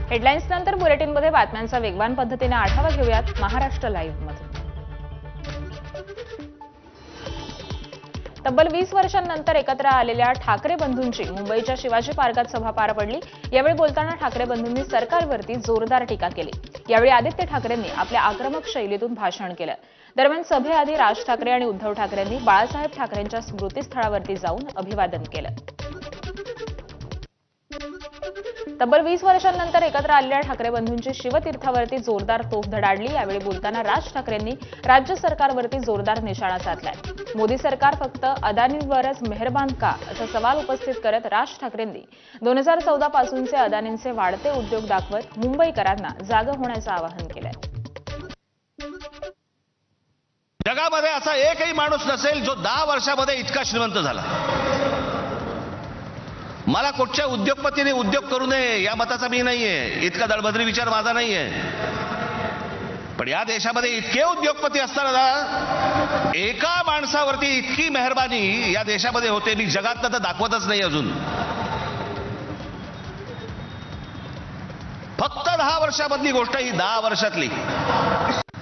Headlines नंतर बुलेटिनमध्ये बातम्यांचा वेगवान पद्धतीने आढावा घेऊयात महाराष्ट्र लाईव्ह मध्ये। तब्बल 20 वर्षांनंतर एकत्र आलेल्या ठाकरे बंधूंची मुंबईच्या शिवाजी पार्कात सभा पार पडली। यावेळी बोलताना ठाकरे बंधूंनी सरकारवरती जोरदार टीका केली। यावेळी आदित्य ठाकरेंनी आपल्या आक्रमक शैलीतून भाषण केलं। दरम्यान सभेआधी राज ठाकरे आणि उद्धव ठाकरेंनी बाळासाहेब ठाकरेंच्या स्मृतीस्थळावरती जाऊन अभिवादन केलं। तब्बल 20 वर्षांनंतर एकत्र आलेल्या ठाकरे बंधूंची शिवतीर्थावरती जोरदार तोफ धडाडली। यावेळी बोलताना राज ठाकरेंनी राज्य सरकारवरती जोरदार निशाणा साधलाय। मोदी सरकार फक्त अदानींवरच मेहरबान का असा सवाल उपस्थित करत राज ठाकरेंनी 2014 पासूनचे अदानींचे वाढते उद्योग दाखवत मुंबईकरांना जागं होण्याचं आवाहन केलंय। जगामध्ये असा एकही माणूस नसेल जो 10 वर्षामध्ये इतका श्रीमंत झाला। मला कुठच्या उद्योगपतीने उद्योग करू नये या मताचा मी नाहीये, इतका दळभद्री विचार माझा नाहीये। पण या देशामध्ये इतके उद्योगपती असताना एका माणसावरती इतकी मेहरबानी या देशामध्ये होते मी जगात तर दाखवतच नाही अजून। फक्त 10 वर्षामधली गोष्ट ही 10 वर्षातली।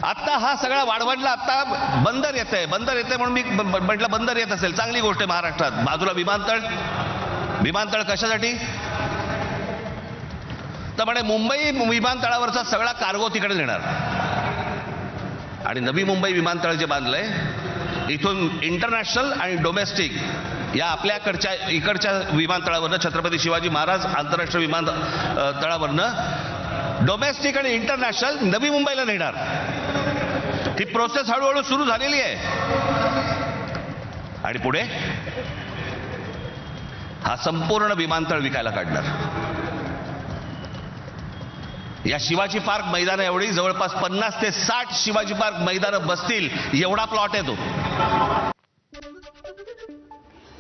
आता हा सगळा वाढवडला, आता बंदर येतंय म्हणून मी म्हटलं बंदर येत असेल चांगली गोष्ट आहे महाराष्ट्रात। बाजूला विमानतळ कशासाठी तर म्हणे मुंबई विमानतळावरचा सगळा कार्गो तिकडे नेणार आणि नवी मुंबई विमानतळ जे बांधलंय इथून इंटरनॅशनल आणि डोमेस्टिक या आपल्याकडच्या इकडच्या विमानतळावरनं छत्रपती शिवाजी महाराज आंतरराष्ट्रीय विमानतळावरनं डोमेस्टिक आणि इंटरनॅशनल नवी मुंबईला नेणार। ही प्रोसेस हळूहळू सुरू झालेली आहे आणि पुढे हा संपूर्ण विमानतळ विकायला काढणार। या शिवाजी पार्क मैदान एवढी जवळपास 50 ते 60 शिवाजी पार्क मैदानं बसतील एवढा प्लॉट आहे तो।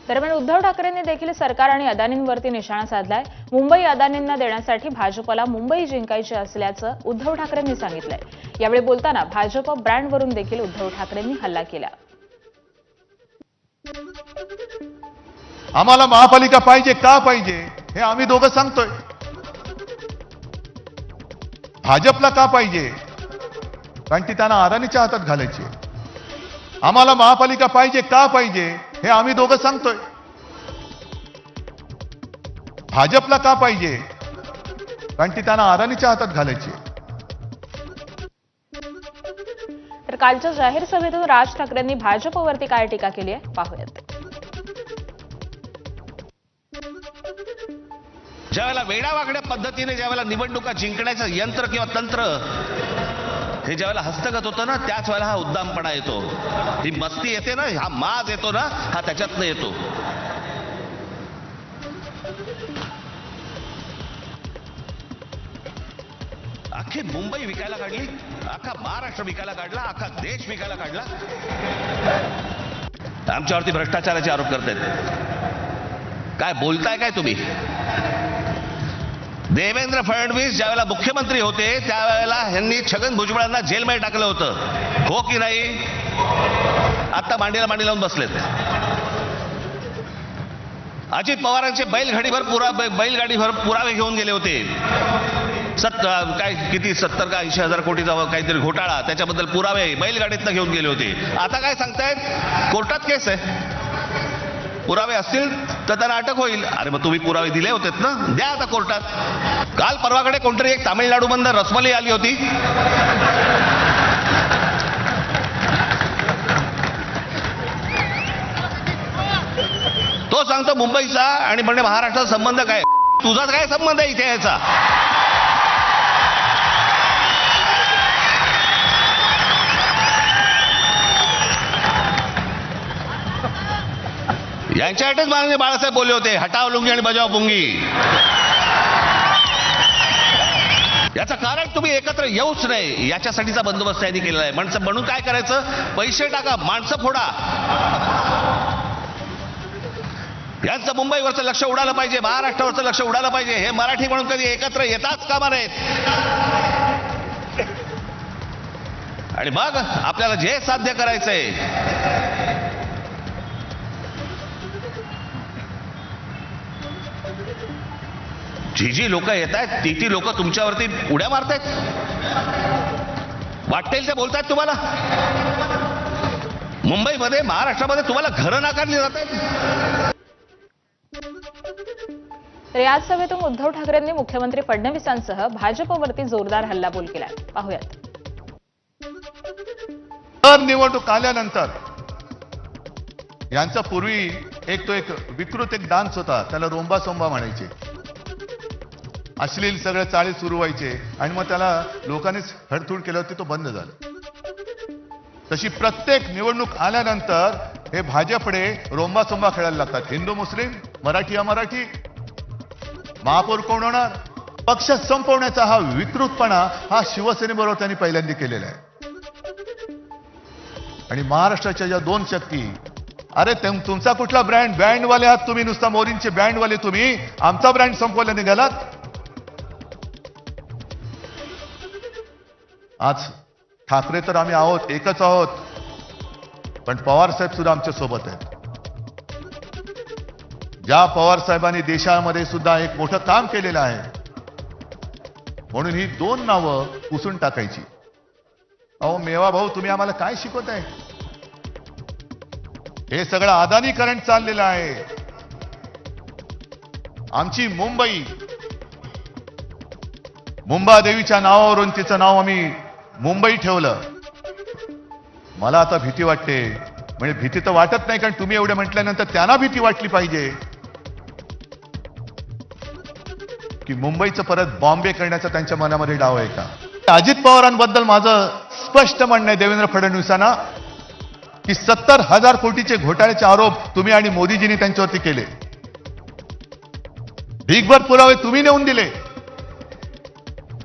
दरम्यान उद्धव ठाकरेंनी देखील सरकार आणि अदानींवरती निशाणा साधलाय। मुंबई अदानींना देण्यासाठी भाजपला मुंबई जिंकायची असल्याचं उद्धव ठाकरेंनी सांगितलंय। यावेळी बोलताना भाजप ब्रँडवरून देखील उद्धव ठाकरेंनी हल्ला केला। आम्हाला महापालिका पाहिजे का पाहिजे हे आम्ही दोघं सांगतोय। भाजपला का पाहिजे कारण ती त्यांना अदानीच्या हातात घालायची। आम्हाला महापालिका पाहिजे का पाहिजे हे आम्ही दोघं सांगतोय। भाजपला का पाहिजे कारण ती त्यांना अदानीच्या हातात घालायची। तर कालच्या जाहीर सभेतून राज ठाकरेंनी भाजपवरती काय टीका केली आहे पाहूयात। ज्यावेळेला वेडावाकड्या पद्धतीने ज्यावेळेला निवडणुका जिंकण्याचं यंत्र किंवा तंत्र हे ज्यावेळेला हस्तगत होतं ना त्याच वेळेला हा उद्दामपणा येतो, ही मस्ती येते ना, हा माज येतो ना, हा त्याच्यातनं येतो। अख्खी मुंबई विकायला काढली, अख्खा महाराष्ट्र विकायला काढला, अख्खा देश विकायला काढला। आमच्यावरती भ्रष्टाचाराचे आरोप करतायत। काय बोलताय काय तुम्ही? देवेंद्र फडणवीस ज्यावेळेला मुख्यमंत्री होते त्यावेळेला यांनी छगन भुजबळांना जेलमध्ये टाकलं होतं, हो की नाही? आता मांडीला मांडी लावून बसलेत। अजित पवारांचे बैलगाडीभर पुरावे घेऊन गेले होते। 70 का 80 हजार कोटीचा काहीतरी घोटाळा, त्याच्याबद्दल पुरावे बैलगाडीतनं घेऊन गेले होते। आता काय सांगतायत? कोर्टात केस आहे, पुरावे असतील तर त्यांना अटक होईल। अरे मग तुम्ही पुरावे दिले होते ना, द्या आता कोर्टात। काल परवाकडे कोणतरी एक तामिळनाडूमधून रसमलाई आली होती, तो सांगतो मुंबईचा आणि म्हणजे महाराष्ट्राचा संबंध काय? तुझा काय संबंध आहे इथे याचा? यांच्यासाठीच माननीय बाळासाहेब बोलले होते, हटाव लुंगी आणि बजाव पुंगी। याचं कारण तुम्ही एकत्र येऊच नाही याच्यासाठीचा बंदोबस्त त्यांनी केलेला आहे। म्हणून काय करायचं? पैसे टाका, माणसं फोडा। यांचं मुंबईवरचं लक्ष उडालं पाहिजे, महाराष्ट्रावरचं लक्ष उडालं पाहिजे। हे मराठी म्हणून कधी एकत्र येताच कामा नयेत। आणि मग आपल्याला जे साध्य करायचंय जी लोक येत आहेत ती लोक तुमच्यावरती उड्या मारतायत, वाटेल ते बोलतायत तुम्हाला. मुंबईमध्ये, महाराष्ट्रामध्ये तुम्हाला घरं नाकारली जात आहेत. तर याच सभेतून उद्धव ठाकरेंनी मुख्यमंत्री फडणवीसांसह भाजपवरती जोरदार हल्लाबोल केलाय. पाहूयात. तर निवडणूक आल्यानंतर यांचा पूर्वी एक विकृत डान्स होता, त्याला रोंबा सोंबा म्हणायचे. अश्लील सगळं चाळी सुरू व्हायचे आणि मग त्याला लोकांनीच हडतूड केल्यावरती तो बंद झाला. तशी प्रत्येक निवडणूक आल्यानंतर हे भाजपकडे रोंबा सोंबा खेळायला लागतात. हिंदू मुस्लिम, मराठी अमराठी, महापौर कोण होणार, पक्ष संपवण्याचा हा विकृतपणा हा शिवसेनेबरोबर त्यांनी पहिल्यांदा केलेला आहे. आणि महाराष्ट्राच्या ज्या दोन शक्ती, अरे तुमचा कुठला बँडवाले आहात तुम्ही, नुसता मोदींचे बँडवाले तुम्ही, आमचा ब्रँड संपवला निघालात. आज ठाकरे तर आम्ही आहोत, एकच आहोत, पण पवार साहेब सुद्धा आमच्या सोबत आहेत. ज्या पवार साहेबांनी देशामध्ये सुद्धा एक मोठं काम केलेलं आहे, म्हणून ही दोन नावं पुसून टाकायची. अहो मेवा भाऊ, तुम्ही आम्हाला काय शिकवताय? हे सगळं अदानीकरण चाललेलं आहे. आमची मुंबादेवीच्या नावावरून तिचं नाव आम्ही मुंबई ठेवलं. मला आता भीती वाटते. म्हणजे भीती तर वाटत नाही, कारण तुम्ही एवढे म्हटल्यानंतर त्यांना भीती वाटली पाहिजे की मुंबईचं परत बॉम्बे करण्याचा त्यांच्या मनामध्ये डाव आहे का. अजित पवारांबद्दल माझं स्पष्ट म्हणणं आहे देवेंद्र फडणवीसांना की 70,000 कोटीचे घोटाळ्याचे आरोप तुम्ही आणि मोदीजींनी त्यांच्यावरती केले. ढीगभर पुरावे तुम्ही नेऊन दिले.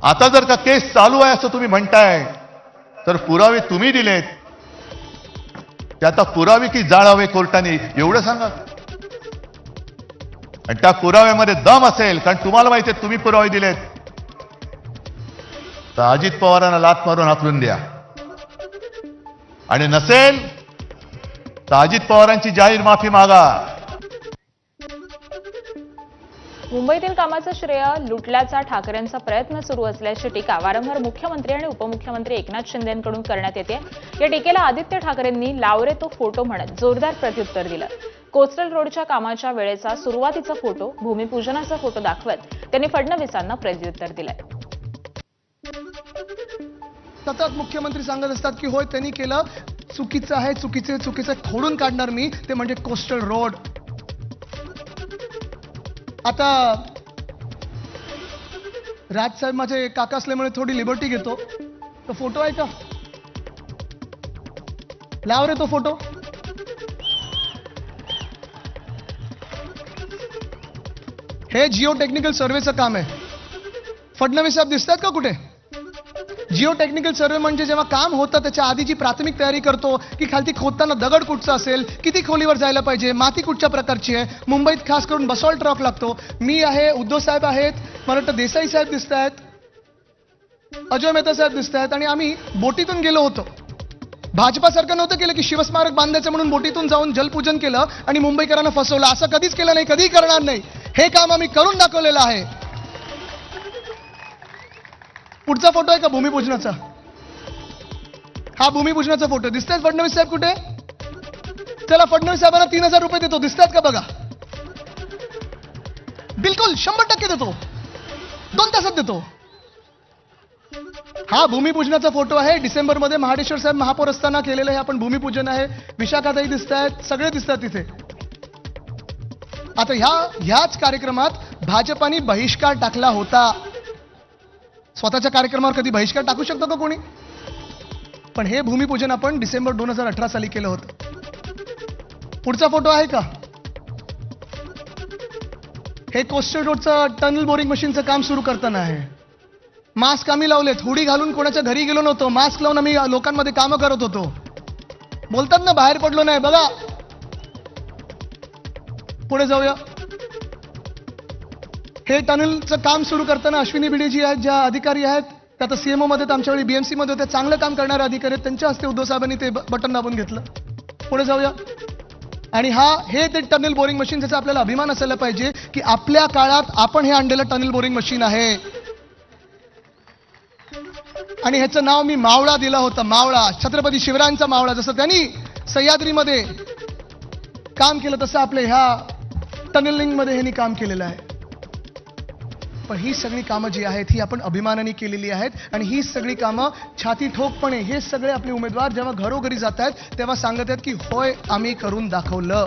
आता जर का केस चालू आहे असं तुम्ही म्हणताय, तर पुरावे तुम्ही दिलेत, ते आता पुरावे की जाळावे कोर्टाने, एवढं सांगा. आणि त्या पुराव्यामध्ये दम असेल, कारण तुम्हाला माहिती आहे तुम्ही पुरावे दिलेत, तर अजित पवारांना लाथ मारून हाकलून द्या. आणि नसेल तर अजित पवारांची जाहीर माफी मागा. मुंबईतील कामाचं श्रेय लुटल्याचा ठाकरेंचा प्रयत्न सुरू असल्याची टीका वारंवार मुख्यमंत्री आणि उपमुख्यमंत्री एकनाथ शिंदेंकडून करण्यात येते. या टीकेला आदित्य ठाकरेंनी लावरे तो फोटो म्हणत जोरदार प्रत्युत्तर दिलं. कोस्टल रोडच्या कामाच्या वेळेचा सुरुवातीचा फोटो, भूमिपूजनाचा फोटो दाखवत त्यांनी फडणवीसांना प्रत्युत्तर दिलंय. सतत मुख्यमंत्री सांगत असतात की होय त्यांनी केलं, चुकीचं आहे, चुकीचं खोडून काढणार मी, ते म्हणजे कोस्टल रोड. आता राजसाहेब माझे काका असल्यामुळे थोडी लिबर्टी घेतो. तो फोटो आहे का? लाव रे तो फोटो. हे जिओ टेक्निकल सर्वेचं काम आहे. फडणवीस साहेब दिसतात का कुठे? जिओ टेक्निकल सर्वे म्हणजे जेव्हा काम होतं त्याच्या आधीची प्राथमिक तयारी करतो की खालती खोदताना दगड कुठचा असेल, किती खोलीवर जायला पाहिजे, माती कुठच्या प्रकारची आहे. मुंबईत खास करून बसॉल्ट रॉक लागतो. मी आहे, उद्धव साहेब आहेत, मला वाटतं देसाई साहेब दिसत आहेत, अजय मेहता साहेब दिसत आहेत, आणि आम्ही बोटीतून गेलो होतो. भाजपा सरकारनं नव्हतं केलं की शिवस्मारक बांधायचं म्हणून बोटीतून जाऊन जलपूजन केलं आणि मुंबईकरांना फसवलं. असं कधीच केलं नाही, कधीही करणार नाही. हे काम आम्ही करून दाखवलेलं आहे. पुढचा फोटो आहे का भूमिपूजनाचा? हा भूमिपूजनाचा फोटो. दिसतात फडणवीस साहेब कुठे? चला फडणवीस साहेबांना 3,000 रुपये देतो. दिसतात का बघा? बिलकुल 100% देतो. 2 तासात देतो. हा भूमिपूजनाचा फोटो आहे. डिसेंबरमध्ये महाडेश्वर साहेब महापौर असताना केलेलं हे आपण भूमिपूजन आहे. विशाखाताई दिसत आहेत, सगळे दिसतात तिथे. आता ह्याच कार्यक्रमात भाजपाने बहिष्कार टाकला होता. स्वतःच्या कार्यक्रमावर कधी बहिष्कार टाकू शकतो का कोणी? पण हे भूमिपूजन आपण डिसेंबर 2018 साली केलं होतं. पुढचा फोटो आहे का? हे कोस्टल रोडचं टनल बोरिंग मशीनचं काम सुरू करताना आहे. मास्क आम्ही लावलेत. हुडी घालून कोणाच्या घरी गेलो नव्हतो. मास्क लावून आम्ही लोकांमध्ये कामं करत होतो. बोलतात ना बाहेर पडलो नाही. बघा पुढे जाऊया. हे टनलचं काम सुरू करताना अश्विनी भिडे जी आहेत, ज्या अधिकारी आहेत, त्या आता सीएमओ मध्ये, आमच्या वेळी बीएमसी मध्ये होते, चांगलं काम करणारे अधिकारी आहेत, त्यांच्या हस्ते उद्धव साहेबांनी ते बटन दाबून घेतलं. पुढे जाऊया. आणि हे ते टनेल बोरिंग मशीन, ज्याचा आपल्याला अभिमान असायला पाहिजे की आपल्या काळात आपण हे आणलेलं टनेल बोरिंग मशीन आहे. आणि ह्याचं नाव मी मावळा दिलं होतं. मावळा, छत्रपती शिवरायांचा मावळा. जसं त्यांनी सह्याद्रीमध्ये काम केलं तसं आपल्या ह्या टनेलिंग मध्ये ह्यांनी काम केलेलं आहे. पण ही सगळी कामं जी आहेत ही आपण अभिमानाने केलेली आहेत. आणि ही सगळी कामं छाती ठोकपणे हे सगळे आपले उमेदवार जेव्हा घरोघरी जात आहेत तेव्हा सांगत आहेत की होय आम्ही करून दाखवलं.